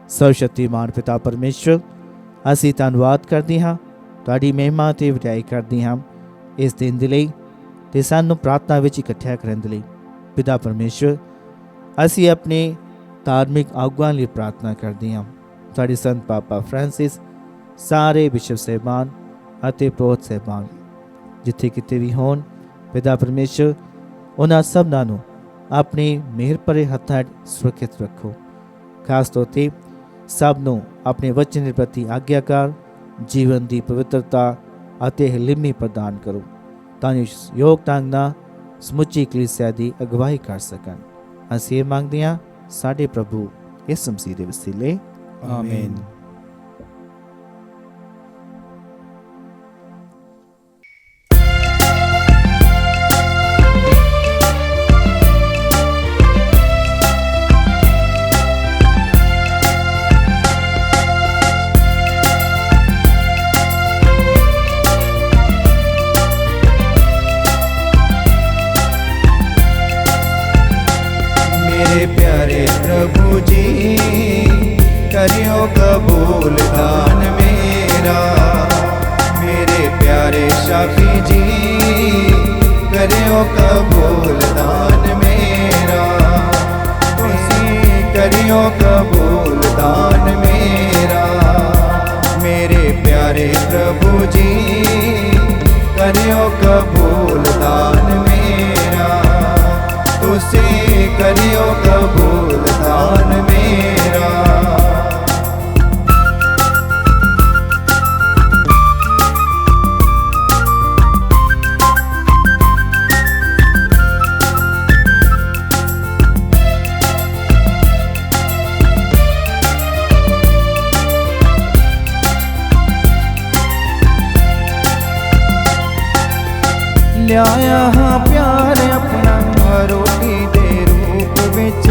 ਸਰਵਸ਼ਕਤੀਮਾਨ ਪਿਤਾ ਪਰਮੇਸ਼ਰ, ਅਸੀਂ ਧੰਨਵਾਦ ਕਰਦੇ ਹਾਂ, ਤੁਹਾਡੀ ਮਹਿਮਾ ਤੇ ਵਡਿਆਈ ਕਰਦੇ ਹਾਂ ਇਸ ਦਿਨ ਦੇ ਲਈ ਤੇ ਸਾਨੂੰ ਪ੍ਰਾਰਥਨਾ ਵਿੱਚ ਇਕੱਠਿਆ ਕਰਨ ਦੇ ਲਈ। ਪਿਤਾ ਪਰਮੇਸ਼ਰ, ਅਸੀਂ ਆਪਣੇ ਧਾਰਮਿਕ ਆਗੂਆਂ ਲਈ ਪ੍ਰਾਰਥਨਾ ਕਰਦੇ ਹਾਂ। ਸਾਡੇ ਸੰਤ ਪਾਪਾ ਫ੍ਰਾਂਸਿਸ, ਸਾਰੇ ਬਿਸ਼ਪ ਸਾਹਿਬਾਨ ਅਤੇ ਪ੍ਰੋਹਤ ਸਾਹਿਬਾਨ ਜਿੱਥੇ ਕਿਤੇ ਵੀ ਹੋਣ, ਪਿਤਾ ਪਰਮੇਸ਼ਰ ਉਹਨਾਂ ਸਭਨਾਂ ਨੂੰ ਆਪਣੇ ਮਿਹਰ ਭਰੇ ਹੱਥਾਂ ਸੁਰੱਖਿਅਤ ਰੱਖੋ। ਖਾਸ ਤੌਰ 'ਤੇ ਸਭ ਨੂੰ ਆਪਣੇ ਵਚਨ ਦੇ ਪ੍ਰਤੀ ਆਗਿਆਕਾਰ ਜੀਵਨ ਦੀ ਪਵਿੱਤਰਤਾ ਅਤੇ ਹਲੀਮੀ ਪ੍ਰਦਾਨ ਕਰੋ ਤਾਂ ਜੋ ਯੋਗ ਢੰਗ ਨਾਲ ਸਮੁੱਚੀ ਕਲੀਸਿਆ ਦੀ ਅਗਵਾਈ ਕਰ ਸਕਣ। ਅਸੀਂ ਇਹ ਮੰਗਦੇ ਹਾਂ ਸਾਡੇ ਪ੍ਰਭੂ ਯਿਸੂ ਮਸੀਹ ਦੇ ਵਸੀਲੇ, ਆਮੀਨ। प्यारे प्रभु जी करियो कबूल दान मेरा, तुसे करियो कबूल दान मेरा। ਲਿਆਇਆ ਹਾਂ ਪਿਆਰ ਆਪਣਾ ਰੋਟੀ ਦੇ ਰੂਪ ਵਿੱਚ,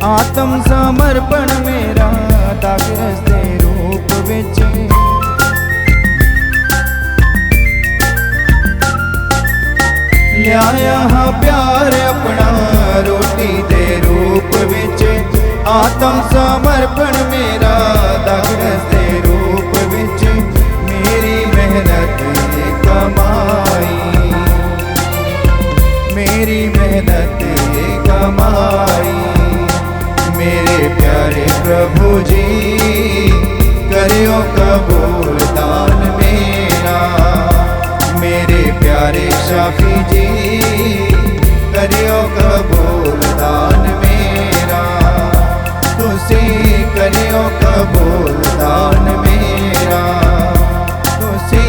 ਆਤਮ ਸਮਰਪਣ ਮੇਰਾ ਦਾਗਰਸ ਦੇ ਰੂਪ ਵਿੱਚ। ਲਿਆਇਆ ਹਾਂ ਪਿਆਰ ਆਪਣਾ ਰੋਟੀ ਦੇ ਰੂਪ ਵਿੱਚ, ਆਤਮ ਸਮਰਪਣ ਮੇਰਾ ਦਾਗਰਸ ਦੇ ਰੂਪ ਵਿੱਚ। ਮੇਰੀ ਮਿਹਨਤ ਦੀ ਕਮਾਈ, मेरी मेहनत कमाई, मेरे प्यारे प्रभु जी करियो कबूल दान मेरा। मेरे प्यारे शाफी जी करियो कबूल दान मेरा, तुसी करियो कबूल दान मेरा, तुसी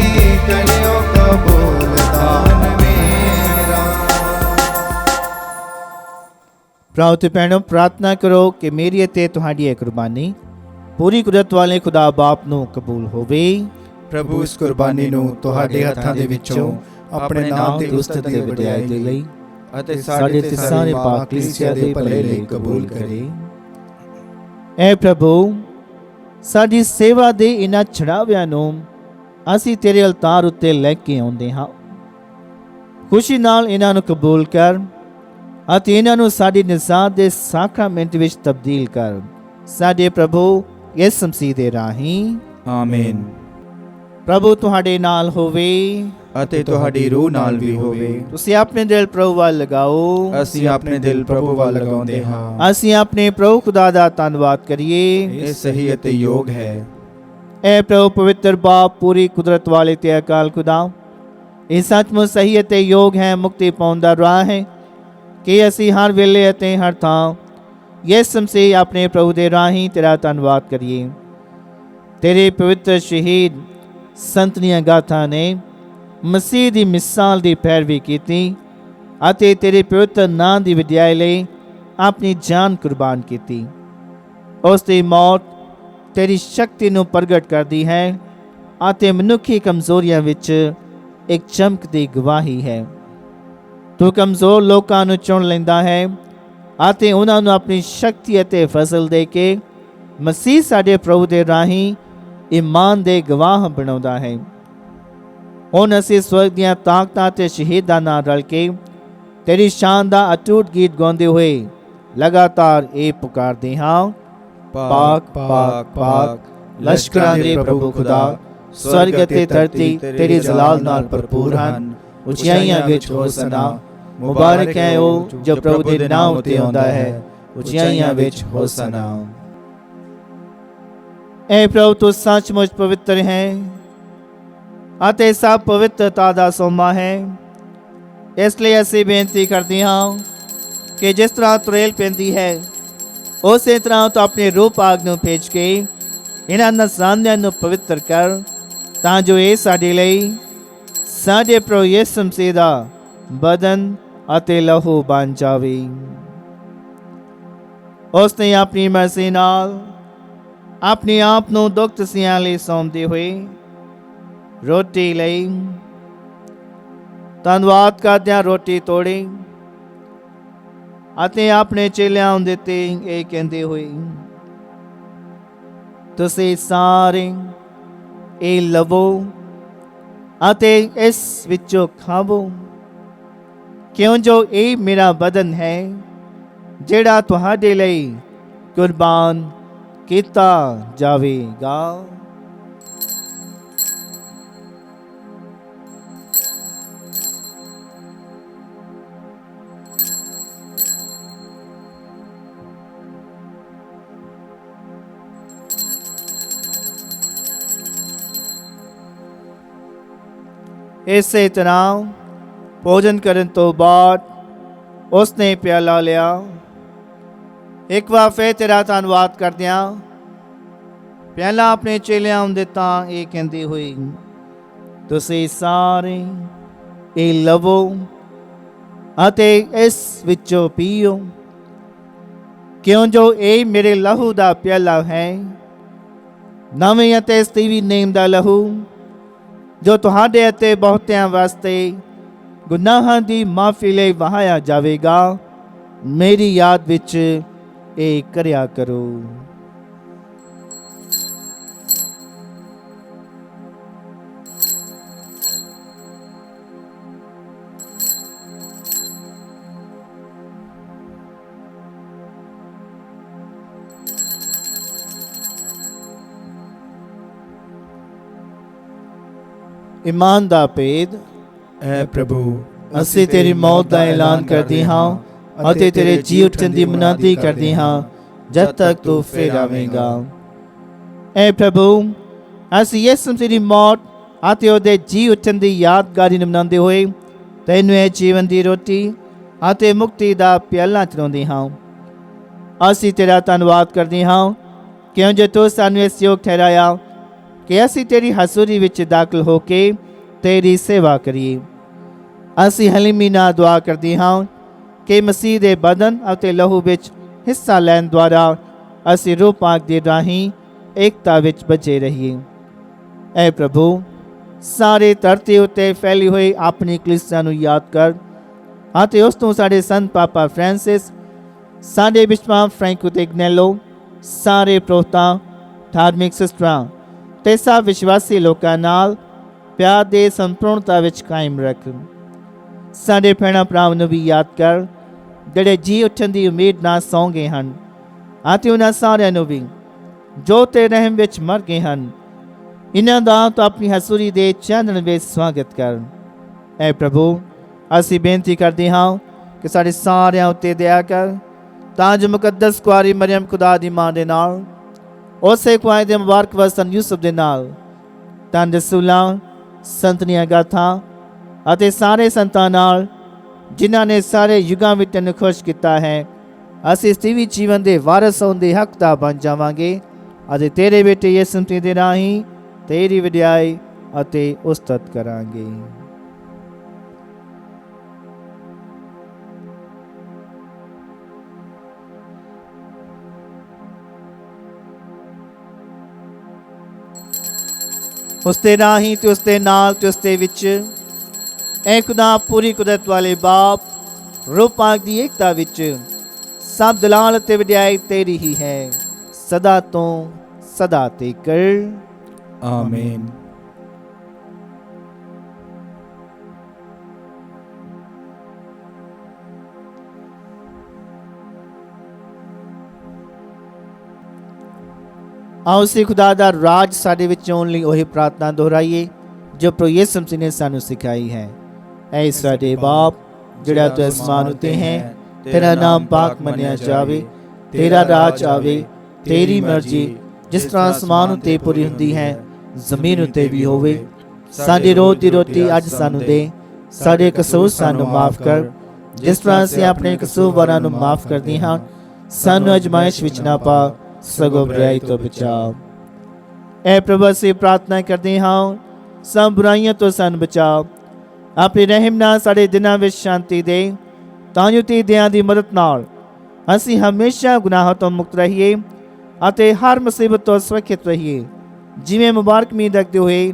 करियो कबूल दान मेरा। ਭਰਾਓ ਤੇ ਭੈਣੋ, ਪ੍ਰਾਰਥਨਾ ਕਰੋ ਕਿ ਮੇਰੀ ਅਤੇ ਤੁਹਾਡੀ ਇਹ ਕੁਰਬਾਨੀ ਪੂਰੀ ਕੁਦਰਤ ਵਾਲੇ ਖੁਦਾ ਬਾਪ ਨੂੰ ਕਬੂਲ ਹੋਵੇ। ਪ੍ਰਭੂ ਇਸ ਕੁਰਬਾਨੀ ਨੂੰ ਤੁਹਾਡੇ ਹੱਥਾਂ ਦੇ ਵਿੱਚੋਂ ਆਪਣੇ ਨਾਮ ਦੀ ਉਸਤਤ ਤੇ ਵਡਿਆਈ ਦੇ ਲਈ ਅਤੇ ਸਾਡੇ ਤੇ ਸਾਰੇ ਪਾਕ ਕਲੀਸਿਆ ਦੇ ਭਲੇ ਲਈ ਕਬੂਲ ਕਰੇ। ਐ ਪ੍ਰਭੂ, ਸਾਡੀ ਸੇਵਾ ਦੇ ਇਹਨਾਂ ਚੜਾਵਿਆਂ ਨੂੰ ਅਸੀਂ ਤੇਰੇ ਅਲਤਾਰ ਉੱਤੇ ਲੈ ਕੇ ਆਉਂਦੇ ਹਾਂ। ਖੁਸ਼ੀ ਨਾਲ ਇਹਨਾਂ ਨੂੰ ਕਬੂਲ ਕਰ ਅਤੇ ਇਹਨਾਂ ਨੂੰ ਸਾਡੀ ਨਿਜਾਤ ਦੇ ਸਾਕਰਾਮੈਂਟ ਵਿੱਚ ਤਬਦੀਲ ਕਰ। ਸਾਡੇ ਪ੍ਰਭੂ ਯਿਸੂ ਮਸੀਹ ਦੇ ਰਾਹੀਂ ਆਮੀਨ। ਪ੍ਰਭੂ ਤੁਹਾਡੇ ਨਾਲ ਹੋਵੇ ਅਤੇ ਤੁਹਾਡੀ ਰੂਹ ਨਾਲ ਵੀ ਹੋਵੇ। ਤੁਸੀਂ ਆਪਣੇ ਦਿਲ ਪ੍ਰਭੂ ਵੱਲ ਲਗਾਓ। ਅਸੀਂ ਆਪਣੇ ਦਿਲ ਪ੍ਰਭੂ ਵੱਲ ਲਗਾਉਂਦੇ ਹਾਂ। ਅਸੀਂ ਆਪਣੇ ਪ੍ਰਭੂ ਖੁਦਾ ਦਾ ਧੰਨਵਾਦ ਕਰੀਏ। ਇਹ ਸਹੀ ਅਤੇ ਯੋਗ ਹੈ। ਐ ਪ੍ਰਭੂ ਪਵਿੱਤਰ ਬਾਪ, ਪੂਰੀ ਕੁਦਰਤ ਵਾਲੇ ਤੇ ਅਕਾਲ ਖੁਦਾ, ਇਹ ਸੱਚਮੁੱਚ ਸਹੀ ਅਤੇ ਯੋਗ ਹੈ, ਮੁਕਤੀ ਪਾਉਣ ਦਾ ਰਾਹ ਹੈ ਕਿ ਅਸੀਂ ਹਰ ਵੇਲੇ ਅਤੇ ਹਰ ਥਾਂ ਯਿਸੂ ਮਸੀਹ ਆਪਣੇ ਪ੍ਰਭੂ ਦੇ ਰਾਹੀਂ ਤੇਰਾ ਧੰਨਵਾਦ ਕਰੀਏ। ਤੇਰੇ ਪਵਿੱਤਰ ਸ਼ਹੀਦ ਸੰਤ ਦੀਆਂ ਗਾਥਾਂ ਨੇ ਮਸੀਹ ਦੀ ਮਿਸਾਲ ਦੀ ਪੈਰਵੀ ਕੀਤੀ ਅਤੇ ਤੇਰੇ ਪਵਿੱਤਰ ਨਾਂ ਦੀ ਵਡਿਆਈ ਲਈ ਆਪਣੀ ਜਾਨ ਕੁਰਬਾਨ ਕੀਤੀ। ਉਸ ਦੀ ਮੌਤ ਤੇਰੀ ਸ਼ਕਤੀ ਨੂੰ ਪ੍ਰਗਟ ਕਰਦੀ ਹੈ ਅਤੇ ਮਨੁੱਖੀ ਕਮਜ਼ੋਰੀਆਂ ਵਿੱਚ ਇੱਕ ਚਮਕਦੀ ਗਵਾਹੀ ਹੈ। ਤੂੰ ਕਮਜ਼ੋਰ ਲੋਕਾਂ ਨੂੰ ਚੁਣ ਲੈਂਦਾ ਹੈ ਅਤੇ ਉਹਨਾਂ ਨੂੰ ਆਪਣੀ ਸ਼ਕਤੀ ਅਤੇ ਫਜ਼ਲ ਦੇ ਕੇ ਮਸੀਹ ਸਾਡੇ ਪ੍ਰਭੂ ਦੇ ਰਾਹੀਂ ਈਮਾਨ ਦੇ ਗਵਾਹ ਬਣਾਉਂਦਾ ਹੈ। ਹੁਣ ਅਸੀਂ ਸਵਰਗ ਦੀਆਂ ਤਾਕਤਾਂ ਅਤੇ ਸ਼ਹੀਦਾਂ ਨਾਲ ਰਲ ਕੇ ਤੇਰੀ ਸ਼ਾਨ ਦਾ ਅਟੁੱਟ ਗੀਤ ਗਾਉਂਦੇ ਹੋਏ ਲਗਾਤਾਰ ਇਹ ਪੁਕਾਰਦੇ ਹਾਂ, ਪਾਕ ਪਾਕ ਪਾਕ ਲਸ਼ਕਰਾਂ ਦੇ ਪ੍ਰਭੂ ਖੁਦਾ, ਸਵਰਗ ਅਤੇ ਧਰਤੀ ਤੇਰੇ ਜਲਾਲ ਨਾਲ ਭਰਪੂਰ ਹਨ। ਉਚਾਈਆਂ ਵਿੱਚ ਹੋਸਨਾ, ਮੁਬਾਰਕ ਹੈ ਉਹ ਜੋ ਪ੍ਰਭੂ ਦੇ ਨਾਮ ਉਤੇ ਆਉਂਦਾ ਹੈ। ਉਚਾਈਆਂ ਵਿੱਚ ਹੋਸਨਾ। ਐ ਪ੍ਰਭੂ, ਤੂੰ ਸੱਚਮੁੱਚ ਪਵਿੱਤਰ ਹੈ ਅਤੇ ਸਭ ਪਵਿੱਤਰਤਾ ਦਾ ਸੋਮਾ ਹੈ। ਇਸ ਲਈ ਅਸੀਂ ਬੇਨਤੀ ਕਰਦੇ ਹਾਂ ਕਿ ਜਿਸ ਤਰ੍ਹਾਂ ਤਰੇਲ ਪੈਂਦੀ ਹੈ, ਉਸੇ ਤਰ੍ਹਾਂ ਤੂੰ ਆਪਣੇ ਰੂਹ ਪਾਕ ਨੂੰ ਭੇਜ ਕੇ ਇਹਨਾਂ ਨਜ਼ਾਰਿਆਂ ਨੂੰ ਪਵਿੱਤਰ ਕਰ, ਤਾਂ ਜੋ ਇਹ ਸਾਡੇ ਲਈ ਸਾਡੇ ਪ੍ਰਭੂ ਯਿਸੂ ਮਸੀਹ ਦਾ ਬਦਨ ਅਤੇ ਲਹੂ ਬਣ ਜਾਵੇ। ਉਸ ਨੇ ਆਪਣੀ ਮਰਜ਼ੀ ਨਾਲ ਆਪਣੇ ਆਪ ਨੂੰ ਦੁੱਖ ਤਸੀਆਂ ਲਈ ਸੌਂਪਦੇ ਹੋਏ ਰੋਟੀ ਲਈ ਧੰਨਵਾਦ ਕਰਦਿਆਂ ਰੋਟੀ ਤੋੜੀ ਅਤੇ ਆਪਣੇ ਚੇਲਿਆਂ ਨੂੰ ਦਿੱਤੀ, ਇਹ ਕਹਿੰਦੇ ਹੋਏ, ਤੁਸੀਂ ਸਾਰੇ ਇਹ ਲਵੋ ਅਤੇ ਇਸ ਵਿੱਚੋਂ ਖਾਵੋ, ਕਿਉਂ ਜੋ ਇਹ ਮੇਰਾ ਬਦਨ ਹੈ ਜਿਹੜਾ ਤੁਹਾਡੇ ਲਈ ਕੁਰਬਾਨ ਕੀਤਾ ਜਾਵੇਗਾ। ਇਸੇ ਤਰ੍ਹਾਂ ਭੋਜਨ ਕਰਨ ਤੋਂ ਬਾਅਦ ਉਸਨੇ ਪਿਆਲਾ ਲਿਆ। ਇੱਕ ਵਾਰ ਫਿਰ ਤੇਰਾ ਧੰਨਵਾਦ ਕਰਦਿਆਂ ਪਿਆਲਾ ਆਪਣੇ ਚੇਲਿਆਂ ਨੂੰ ਦਿੱਤਾ, ਇਹ ਕਹਿੰਦੇ ਹੋਏ, ਤੁਸੀਂ ਸਾਰੇ ਇਹ ਲਵੋ ਅਤੇ ਇਸ ਵਿੱਚੋਂ ਪੀਓ, ਕਿਉਂ ਜੋ ਇਹ ਮੇਰੇ ਲਹੂ ਦਾ ਪਿਆਲਾ ਹੈ, ਨਵੇਂ ਅਤੇ ਸਤੀਵੀ ਨੇਮ ਦਾ ਲਹੂ, ਜੋ ਤੁਹਾਡੇ ਅਤੇ ਬਹੁਤਿਆਂ ਵਾਸਤੇ ਗੁਨਾਹਾਂ ਦੀ ਮਾਫੀ ਲਈ ਵਹਾਇਆ ਜਾਵੇਗਾ। ਮੇਰੀ ਯਾਦ ਵਿੱਚ ਇਹ ਕਰਿਆ ਕਰੋ। ईमान दा भेद। ਐ ਪ੍ਰਭੂ, ਅਸੀਂ ਤੇਰੀ ਮੌਤ ਦਾ ਐਲਾਨ ਕਰਦੇ ਹਾਂ ਅਤੇ ਤੇਰੇ ਜੀ ਉੱਠਣ ਦੀ ਮਨਾਦੀ ਕਰਦੇ ਹਾਂ ਜਦ ਤੱਕ ਤੂੰ ਫਿਰ ਆਵੇਂਗਾ। ਐ ਪ੍ਰਭੂ, ਅਸੀਂ ਯਿਸੂ ਮਸੀਹ ਦੀ ਮੌਤ ਅਤੇ ਉਹਦੇ ਜੀ ਉੱਠਣ ਦੀ ਯਾਦਗਾਰੀ ਨੂੰ ਮਨਾਉਂਦੇ ਹੋਏ ਤੈਨੂੰ ਇਹ ਜੀਵਨ ਦੀ ਰੋਟੀ ਅਤੇ ਮੁਕਤੀ ਦਾ ਪਿਆਲਾ ਚੜਾਉਂਦੇ ਹਾਂ। ਅਸੀਂ ਤੇਰਾ ਧੰਨਵਾਦ ਕਰਦੇ ਹਾਂ ਕਿਉਂ ਜੋ ਤੂੰ ਸਾਨੂੰ ਇਸ ਯੋਗ ਠਹਿਰਾਇਆ ਕਿ ਅਸੀਂ ਤੇਰੀ ਹਜ਼ੂਰੀ ਵਿੱਚ ਦਾਖਲ ਹੋ ਕੇ ਤੇਰੀ ਸੇਵਾ ਕਰੀਏ। ਅਸੀਂ ਹਲੀਮੀ ਨਾਲ ਦੁਆ ਕਰਦੇ ਹਾਂ ਕਿ ਮਸੀਹ ਦੇ ਬਦਨ ਅਤੇ ਲਹੂ ਵਿੱਚ ਹਿੱਸਾ ਲੈਣ ਦੁਆਰਾ ਅਸੀਂ ਰੂਹ ਪਾਕ ਦੇ ਰਾਹੀਂ ਏਕਤਾ ਵਿੱਚ ਬਚੇ ਰਹੀਏ। ਐ ਪ੍ਰਭੂ, ਸਾਰੇ ਧਰਤੀ ਉੱਤੇ ਫੈਲੀ ਹੋਈ ਆਪਣੀ ਕਲੀਸਿਆ ਨੂੰ ਯਾਦ ਕਰ ਅਤੇ ਉਸ ਤੋਂ ਸਾਡੇ ਸੰਤ ਪਾਪਾ ਫ੍ਰਾਂਸਿਸ, ਸਾਡੇ ਬਿਸ਼ਪ ਫ੍ਰੈਂਕੋ ਤੇ ਇਗਨੈਲੋ, ਸਾਰੇ ਪ੍ਰੋਹਤਾਂ, ਧਾਰਮਿਕ ਸਿਸਟਰਾਂ ਤੇ ਸਭ ਵਿਸ਼ਵਾਸੀ ਲੋਕਾਂ ਨਾਲ ਪਿਆਰ ਦੇ ਸੰਪੂਰਨਤਾ ਵਿੱਚ ਕਾਇਮ ਰੱਖ। ਸਾਡੇ ਭੈਣਾਂ ਭਰਾਵਾਂ ਨੂੰ ਵੀ ਯਾਦ ਕਰ ਜਿਹੜੇ ਜੀ ਉੱਠਣ ਦੀ ਉਮੀਦ ਨਾਲ ਸੌਂ ਗਏ ਹਨ ਅਤੇ ਉਹਨਾਂ ਸਾਰਿਆਂ ਨੂੰ ਵੀ ਜੋ ਤੇਰੇ ਰਹਿਮ ਵਿੱਚ ਮਰ ਗਏ ਹਨ, ਇਹਨਾਂ ਦਾ ਤਾਂ ਆਪਣੀ ਹਜ਼ੂਰੀ ਦੇ ਚਾਨਣ ਵਿੱਚ ਸਵਾਗਤ ਕਰ। ਐ ਪ੍ਰਭੂ, ਅਸੀਂ ਬੇਨਤੀ ਕਰਦੇ ਹਾਂ ਕਿ ਸਾਡੇ ਸਾਰਿਆਂ ਉੱਤੇ ਦਇਆ ਕਰ ਤਾਂ ਜੋ ਮੁਕੱਦਸ ਕੁਆਰੀ ਮਰੀਮ ਖੁਦਾ ਦੀ ਮਾਂ ਦੇ ਨਾਲ, ਉਸੇ ਕੁਆਰੀ ਦੇ ਮੁਬਾਰਕ ਵਸਨ ਯੂਸਫ ਦੇ ਨਾਲ, ਧੰਨ ਰਸੂਲਾਂ, ਸੰਤਨੀਆਂ ਗਾਥਾਂ ਅਤੇ ਸਾਰੇ ਸੰਤਾਂ ਨਾਲ ਜਿਨ੍ਹਾਂ ਨੇ ਸਾਰੇ ਯੁੱਗਾਂ ਵਿੱਚ ਤੈਨੂੰ ਖੁਸ਼ ਕੀਤਾ ਹੈ, ਅਸੀਂ ਸਤੀਵੀ ਜੀਵਨ ਦੇ ਵਾਰਸ ਹੋਣ ਦੇ ਹੱਕਦਾਰ ਬਣ ਜਾਵਾਂਗੇ ਅਤੇ ਤੇਰੇ ਬੇਟੇ ਯਿਸੂ ਮਸੀਹ ਦੇ ਰਾਹੀਂ ਤੇਰੀ ਵਡਿਆਈ ਅਤੇ ਉਸਤਤ ਕਰਾਂਗੇ। ਉਸ ਦੇ ਰਾਹੀਂ ਤੇ ਉਸ ਦੇ ਨਾਲ ਤੇ ਉਸ ਦੇ ਵਿੱਚ ਐ ਖੁਦਾ ਪੂਰੀ ਕੁਦਰਤ ਵਾਲੇ ਬਾਪ, ਰੂਹ ਪਾਕ ਦੀ ਏਕਤਾ ਵਿੱਚ ਸਭ ਦਲਾਲ ਅਤੇ ਵਡਿਆਈ ਤੇਰੀ ਹੀ ਹੈ, ਸਦਾ ਤੋਂ ਸਦਾ ਤੱਕ। ਆਮੀਨ। ਆਓ ਅਸੀਂ ਖੁਦਾ ਦਾ ਰਾਜ ਸਾਡੇ ਵਿੱਚ ਆਉਣ ਲਈ ਉਹੀ ਪ੍ਰਾਰਥਨਾ ਦੁਹਰਾਈਏ ਜੋ ਪ੍ਰਭੂ ਯਿਸੂ ਮਸੀਹ ਨੇ ਸਾਨੂੰ ਸਿਖਾਈ ਹੈ। ਐ ਸਾਡੇ ਬਾਪ ਜਿਹੜਾ ਤੂੰ ਅਸਮਾਨ ਉੱਤੇ ਹੈ, ਤੇਰਾ ਨਾਮ ਪਾਕ ਮੰਨਿਆ ਜਾਵੇ, ਤੇਰਾ ਰਾਜ ਆਵੇ, ਤੇਰੀ ਮਰਜ਼ੀ ਜਿਸ ਤਰ੍ਹਾਂ ਅਸਮਾਨ ਉੱਤੇ ਪੂਰੀ ਹੁੰਦੀ ਹੈ ਜ਼ਮੀਨ ਉੱਤੇ ਵੀ ਹੋਵੇ। ਸਾਡੀ ਰੋਜ਼ ਦੀ ਰੋਟੀ ਅੱਜ ਸਾਨੂੰ ਦੇ, ਸਾਡੇ ਕਸੂਰ ਸਾਨੂੰ ਮਾਫ ਕਰ ਜਿਸ ਤਰ੍ਹਾਂ ਅਸੀਂ ਆਪਣੇ ਕਸੂਰਵਾਰਾਂ ਨੂੰ ਮਾਫ ਕਰਦੇ ਹਾਂ। ਸਾਨੂੰ ਅਜ਼ਮਾਇਸ਼ ਵਿੱਚ ਨਾ ਪਾ, ਸਗੋਂ ਬੁਰਾਈ ਤੋਂ ਬਚਾ। ਐ ਪ੍ਰਭੂ, ਅਸੀਂ ਪ੍ਰਾਰਥਨਾ ਕਰਦੇ ਹਾਂ ਸਭ ਬੁਰਾਈਆਂ ਤੋਂ ਸਾਨੂੰ ਬਚਾ। ਆਪਣੇ ਰਹਿਮ ਨਾਲ ਸਾਡੇ ਦਿਨਾਂ ਵਿੱਚ ਸ਼ਾਂਤੀ ਦੇ ਤਾਂ ਜੋ ਤੇਰੀ ਦਇਆ ਦੀ ਮਦਦ ਨਾਲ ਅਸੀਂ ਹਮੇਸ਼ਾ ਗੁਨਾਹਾਂ ਤੋਂ ਮੁਕਤ ਰਹੀਏ ਅਤੇ ਹਰ ਮੁਸੀਬਤ ਤੋਂ ਸੁਰੱਖਿਅਤ ਰਹੀਏ। ਜਿਵੇਂ ਮੁਬਾਰਕ ਉਮੀਦ ਰੱਖਦੇ ਹੋਏ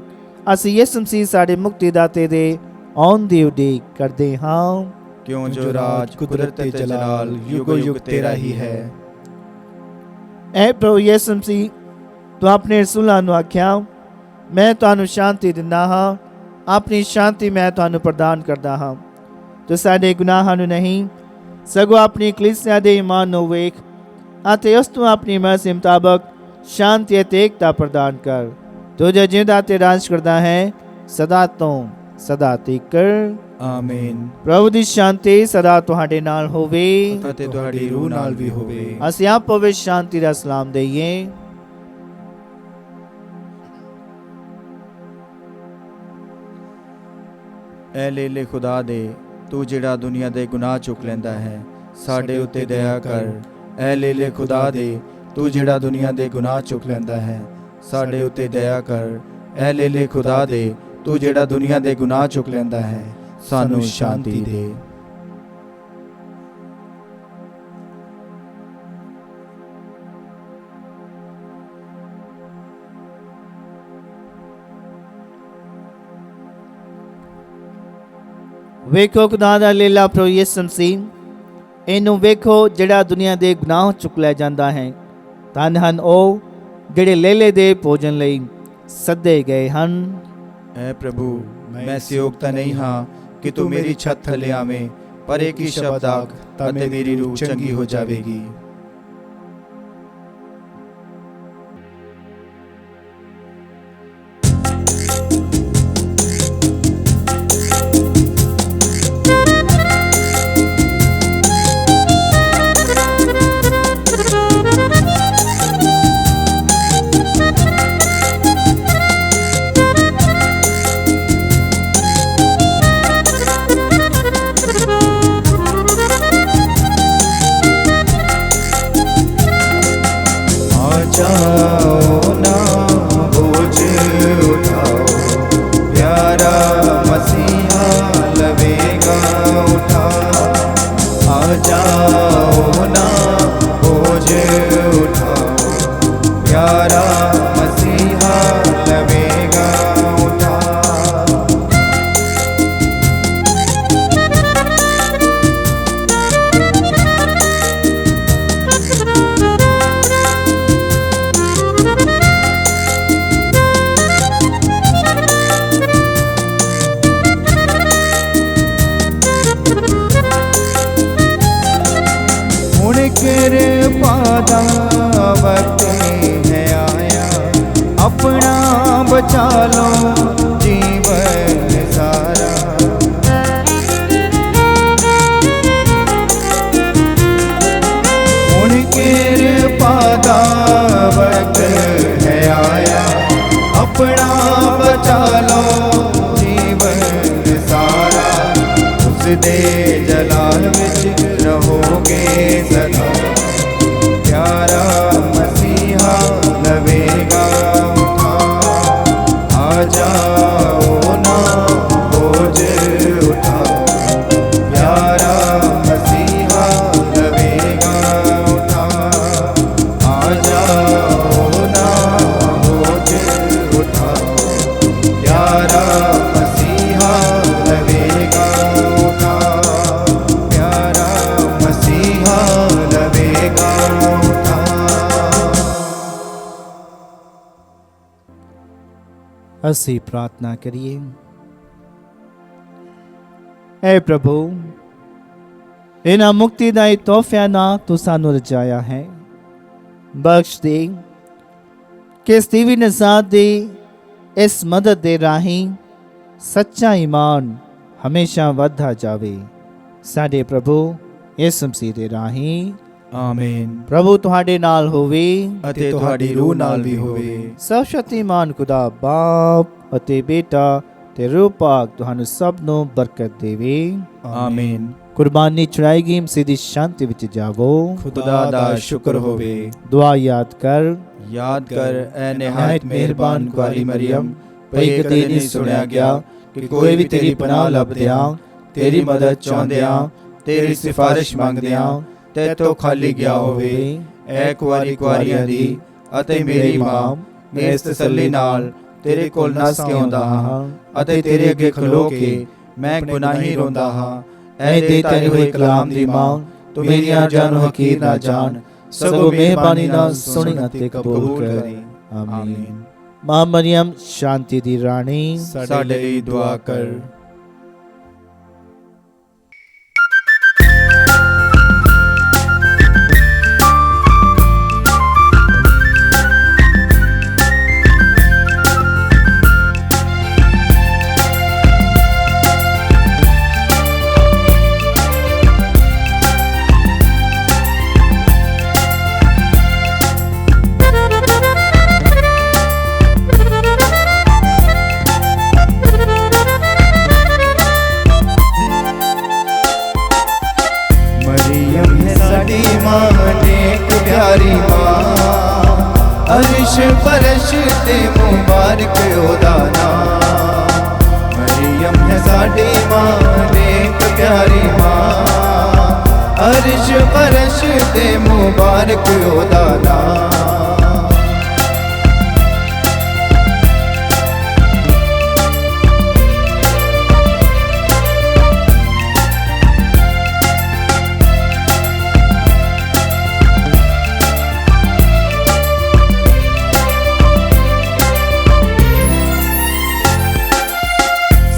ਅਸੀਂ ਯਿਸੂ ਮਸੀਹ ਸਾਡੇ ਮੁਕਤੀ ਦਾਤੇ ਦੇ ਆਉਣ ਦੀ ਉਡੀਕ ਕਰਦੇ ਹਾਂ। ਕਿਉਂ ਜੋ ਰਾਜ, ਕੁਦਰਤ ਤੇ ਜਲਾਲ ਯੁਗੋ ਯੁਗ ਤੇਰਾ ਹੀ ਹੈ। ਐ ਪ੍ਰਭੂ ਯਿਸੂ ਮਸੀਹ, ਤੂੰ ਆਪਣੇ ਰਸੂਲਾਂ ਨੂੰ ਆਖਿਆ, ਮੈਂ ਤੁਹਾਨੂੰ ਸ਼ਾਂਤੀ ਦਿੰਦਾ ਹਾਂ, ਆਪਣੀ ਸ਼ਾਂਤੀ ਮੈਂ ਤੁਹਾਨੂੰ ਪ੍ਰਦਾਨ ਕਰਦਾ ਹਾਂ। ਤੂੰ ਸਾਡੇ ਗੁਨਾਹਾਂ ਨੂੰ ਨਹੀਂ ਸਗੋਂ ਆਪਣੀ ਕਲੀਸਿਆ ਦੇ ਈਮਾਨ ਨੂੰ ਵੇਖ ਅਤੇ ਉਸ ਤੋਂ ਆਪਣੀ ਮਰਜ਼ੀ ਮੁਤਾਬਕ ਸ਼ਾਂਤੀ ਅਤੇ ਏਕਤਾ ਪ੍ਰਦਾਨ ਕਰ। ਤੂੰ ਜੋ ਜਿਉਂਦਾ ਤੇ ਰਾਜ ਕਰਦਾ ਹੈ ਸਦਾ ਤੋਂ ਸਦਾ ਤੱਕ। ਆਮੀਨ। ਪ੍ਰਭੂ ਦੀ ਸ਼ਾਂਤੀ ਸਦਾ ਤੁਹਾਡੇ ਨਾਲ ਹੋਵੇ ਅਤੇ ਤੁਹਾਡੀ ਰੂਹ ਨਾਲ ਵੀ ਹੋਵੇ। ਅਸੀਂ ਆਪੋ ਵਿੱਚ ਸ਼ਾਂਤੀ ਦਾ ਸਲਾਮ ਦਈਏ। ਐ ਲੇਲੇ ਖੁਦਾ ਦੇ ਤੂੰ ਜਿਹੜਾ ਦੁਨੀਆ ਦੇ ਗੁਨਾਹ ਚੁੱਕ ਲੈਂਦਾ ਹੈ, ਸਾਡੇ ਉੱਤੇ ਦਇਆ ਕਰ। ਐ ਲੇਲੇ ਖੁਦਾ ਦੇ ਤੂੰ ਜਿਹੜਾ ਦੁਨੀਆ ਦੇ ਗੁਨਾਹ ਚੁੱਕ ਲੈਂਦਾ ਹੈ, ਸਾਡੇ ਉੱਤੇ ਦਇਆ ਕਰ। ਐ ਲੇਲੇ ਖੁਦਾ ਦੇ ਤੂੰ ਜਿਹੜਾ ਦੁਨੀਆ ਦੇ ਗੁਨਾਹ ਚੁੱਕ ਲੈਂਦਾ ਹੈ, ਸਾਨੂੰ ਸ਼ਾਂਤੀ ਦੇ। ਵੇਖੋ ਖੁਦਾ ਦਾ ਲੇਲਾ ਪ੍ਰਭੂ ਯਿਸੂ ਮਸੀਹ, ਇਹਨੂੰ ਵੇਖੋ ਜਿਹੜਾ ਦੁਨੀਆ ਦੇ ਗੁਨਾਹ ਚੁੱਕ ਲੈ ਜਾਂਦਾ ਹੈ। ਧੰਨ ਹਨ ਉਹ ਜਿਹੜੇ ਲੇਲੇ ਦੇ ਭੋਜਨ ਲਈ ਸੱਦੇ ਗਏ ਹਨ। ਐ ਪ੍ਰਭੂ, ਮੈਂ ਸਿਯੋਗਤਾ ਨਹੀਂ ਹਾਂ ਕਿ ਤੂੰ ਮੇਰੀ ਛੱਤ ਥੱਲੇ ਆਵੇਂ, ਪਰ ਇੱਕ ਹੀ ਸ਼ਬਦ ਆਖ ਅਤੇ ਮੇਰੀ ਰੂਹ ਚੰਗੀ ਹੋ ਜਾਵੇਗੀ। बचा लो जीवन सारा, उनके पादा वक्त है आया, अपना बचा लो जीवन सारा। उस दे जलाल विच रहोगे सदा, प्यारा मसीहा लवेगा जाओ ना बोझ उठाओ, प्यारा मसीहा लवेगा उठा। आ जाओ ना बोझ उठाओ, प्यारा मसीहा लवेगा उठा, प्यारा मसीहा लवेगा उठा। ਅਸੀਂ ਪ੍ਰਾਰਥਨਾ ਕਰੀਏ। ਐ ਪ੍ਰਭੂ, ਇਹਨਾਂ ਮੁਕਤੀਦਾਈ ਤੋਹਫਿਆਂ ਨਾਲ ਤੂੰ ਸਾਨੂੰ ਰਚਾਇਆ ਹੈ। ਬਖਸ਼ ਦੇ ਕਿ ਸਤੀਵੀ ਨਜ਼ਾਦ ਦੀ ਇਸ ਮਦਦ ਦੇ ਰਾਹੀਂ ਸੱਚਾ ਈਮਾਨ ਹਮੇਸ਼ਾ ਵਧਦਾ ਜਾਵੇ। ਸਾਡੇ ਪ੍ਰਭੂ ਯਿਸੂ ਮਸੀਹ ਦੇ ਰਾਹੀਂ ਆਮੀਨ। ਪ੍ਰਭੂ ਤੁਹਾਡੇ ਨਾਲ ਹੋਵੇ ਅਤੇ ਤੁਹਾਡੀ ਰੂਹ ਨਾਲ ਵੀ ਹੋਵੇ। ਸਭ ਸ਼ਕਤੀਮਾਨ ਖੁਦਾ ਬਾਪ ਅਤੇ ਬੇਟਾ ਤੇ ਰੂਹ ਪਾਕ ਤੁਹਾਨੂੰ ਸਭ ਨੂੰ ਬਰਕਤ ਦੇਵੇ। ਆਮੀਨ। ਕੁਰਬਾਨੀ ਚੜਾਈ ਗਈ ਮਸੀਹ ਦੀ ਸ਼ਾਂਤੀ ਵਿੱਚ ਜਾਵੋ। ਖੁਦਾ ਦਾ ਸ਼ੁਕਰ ਹੋਵੇ। ਦੁਆ ਯਾਦ ਕਰ ਐ ਨਿਹਾਇਤ ਮਿਹਰਬਾਨ ਕੁਆਰੀ ਮਰੀਮ, ਭਈ ਕਦੇ ਨਹੀਂ ਸੁਣਿਆ ਗਿਆ ਕਿ ਕੋਈ ਵੀ ਤੇਰੀ ਪਨਾਹ ਲੱਭਦਿਆਂ, ਤੇਰੀ ਮਦਦ ਚਾਹੁੰਦਿਆਂ, ਤੇਰੀ ਸਿਫਾਰਿਸ਼ ਮੰਗਦਿਆਂ ਤੇਤੋਂ ਖਾਲੀ ਗਿਆ ਹੋਵੇ। ਐ ਕੁਆਰੀ ਕੁਆਰੀਆਂ ਦੀ ਅਤੇ ਮੇਰੀ ਮਾਂ, ਮੈਂ ਇਸ ਤਸੱਲੀ ਨਾਲ ਤੇਰੇ ਕੋਲ ਨੱਸ ਕੇ ਆਉਂਦਾ ਹਾਂ ਅਤੇ ਤੇਰੇ ਅੱਗੇ ਖਲੋ ਕੇ ਮੈਂ ਗੁਨਾਹੀ ਰੋਂਦਾ ਹਾਂ। ਐ ਦਿੱਤੇ ਹੋਏ ਕਲਾਮ ਦੀ ਮਾਂ, ਤੂੰ ਮੇਰੀਆਂ ਜਾਨੋ ਹਕੀਰ ਨਾ ਜਾਣ, ਸਗੋਂ ਮਿਹਰਬਾਨੀ ਨਾਲ ਸੁਣੀ ਅਤੇ ਕਬੂਲ ਕਰੀ। ਆਮੀਨ। ਮਾਂ ਮਰੀਮ ਸ਼ਾਂਤੀ ਦੀ ਰਾਣੀ, ਸਾਡੇ ਲਈ ਦੁਆ ਕਰ। अर्श फरश ते मुबारक ओदा नाम।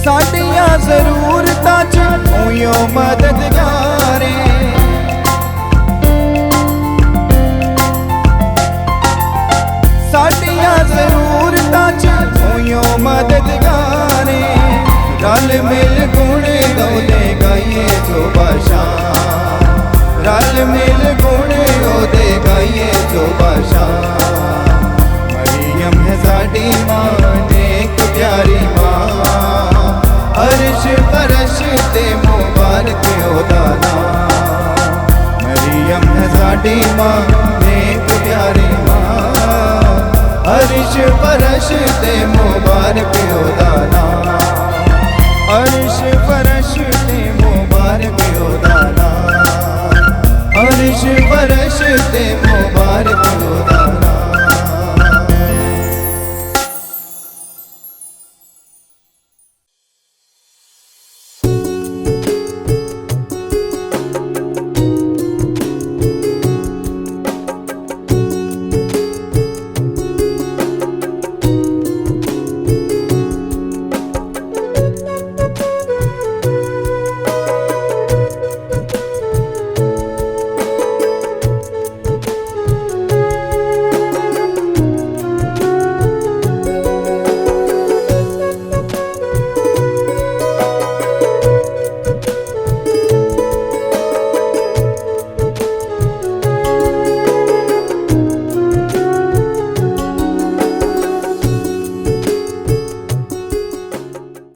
साडियां जरूरतां च ओयो मददगारे, साडियां जरूरतां च ओयो मददगारे। रल मिल गुण गाउंदे गाइए सुबह शाम, रल मिल गुण गाउंदे गाइए सुबह शाम। मरियम है साडी मां नेक प्यारी मां, अर्श फरश ते मुबारक ओदा नाम। मरियम है साडी मां नेक प्यारी मां, अर्श फरश ते मुबारक ओदा नाम। अर्श फरश ते मुबारक ओदा नाम, अर्श फरश ते मुबारक